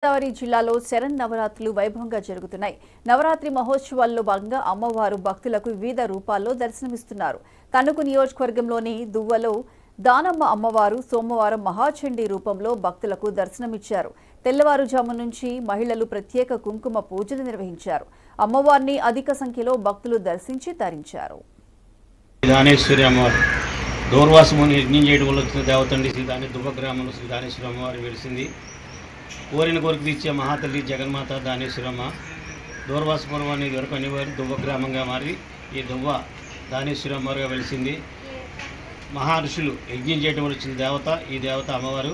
గోదావరి జిల్లాలో శరన్నవరాత్రులు వైభవంగా జరుగుతున్నాయి. నవరాత్రి మహోత్సవాల్లో భాగంగా అమ్మవారు భక్తులకు వివిధ రూపాల్లో దర్శనమిస్తున్నారు. తణుకు నియోజకవర్గంలోని దువ్వలో దానమ్మ అమ్మవారు సోమవారం మహాచండీ రూపంలో భక్తులకు దర్శనమిచ్చారు. తెల్లవారుజాము నుంచి మహిళలు ప్రత్యేక కుంకుమ పూజలు నిర్వహించారు. అమ్మవారిని అధిక సంఖ్యలో భక్తులు దర్శించి తరించారు. దానేశ్వరి అమ్మవారు దూర్వాసముని యజ్ఞం చేయడం వల్ల వచ్చిన దేవతండి శ్రీ దువ్వ గ్రామంలో శ్రీ దానేశ్వరి అమ్మవారు వెలిసింది. కోరిన కోరిక తీర్చే మహాతల్లి జగన్మాత దానేశ్వరమ్మ దూర్వాస పర్వాన్ని వరకు అనేవారు దువ్వ గ్రామంగా మారి ఈ దువ్వ దానేశ్వరి అమ్మవారుగా వెలిసింది. మహర్షులు యజ్ఞం చేయడం వల్ల వచ్చిన దేవత ఈ దేవత అమ్మవారు.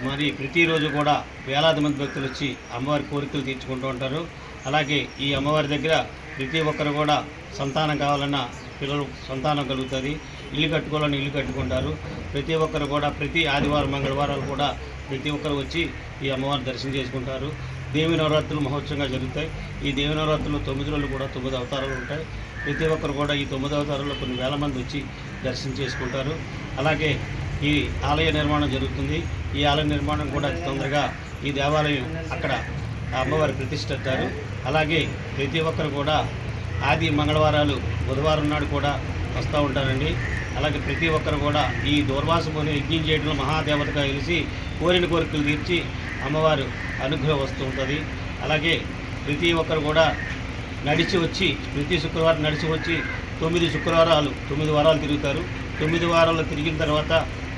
మరి ప్రతిరోజు కూడా వేలాది మంది భక్తులు వచ్చి అమ్మవారి కోరికలు తీర్చుకుంటూ ఉంటారు. అలాగే ఈ అమ్మవారి దగ్గర ప్రతి ఒక్కరు కూడా సంతానం కావాలన్నా పిల్లలు సంతానం కలుగుతుంది. ఇల్లు కట్టుకోవాలని ఇల్లు కట్టుకుంటారు. ప్రతి ఒక్కరు కూడా ప్రతి ఆదివారం మంగళవారాలు కూడా ప్రతి ఒక్కరు వచ్చి ఈ అమ్మవారిని దర్శనం చేసుకుంటారు. దేవి నవరాత్రులు మహోత్సవంగా జరుగుతాయి. ఈ దేవి నవరాత్రులు 9 రోజులు కూడా 9 అవతారాలు ఉంటాయి. ప్రతి ఒక్కరు కూడా ఈ 9 అవతారాల్లో కొన్ని వేల మంది వచ్చి దర్శనం చేసుకుంటారు. అలాగే ఈ ఆలయ నిర్మాణం జరుగుతుంది. ఈ ఆలయ నిర్మాణం కూడా తొందరగా ఈ దేవాలయం అక్కడ అమ్మవారి ప్రతిష్ఠిస్తారు. అలాగే ప్రతి ఒక్కరు కూడా ఆది మంగళవారాలు బుధవారం నాడు కూడా వస్తూ ఉంటారండి. అలాగే ప్రతి ఒక్కరు కూడా ఈ దూర్వాసముని యజ్ఞం చేయడంలో మహాదేవతగా కలిసి కోరిన కోరికలు తీర్చి అమ్మవారు అనుగ్రహం వస్తూ ఉంటుంది. అలాగే ప్రతి ఒక్కరు కూడా నడిచి వచ్చి ప్రతి శుక్రవారం నడిచి వచ్చి 9 శుక్రవారాలు 9 వారాలు తిరుగుతారు. 9 వారాలు తిరిగిన తర్వాత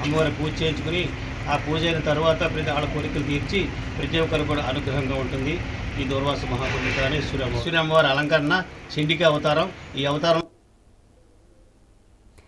అమ్మవారి పూజ చేయించుకుని ఆ పూజ అయిన తర్వాత ప్రతి వాళ్ళ కోరికలు తీర్చి ప్రతి ఒక్కరు కూడా అనుగ్రహంగా ఉంటుంది. ఈ దూర్వాస మహాతల్లి దానేశ్వరి అమ్మవారి అలంకరణ చండికా అవతారం. ఈ అవతారం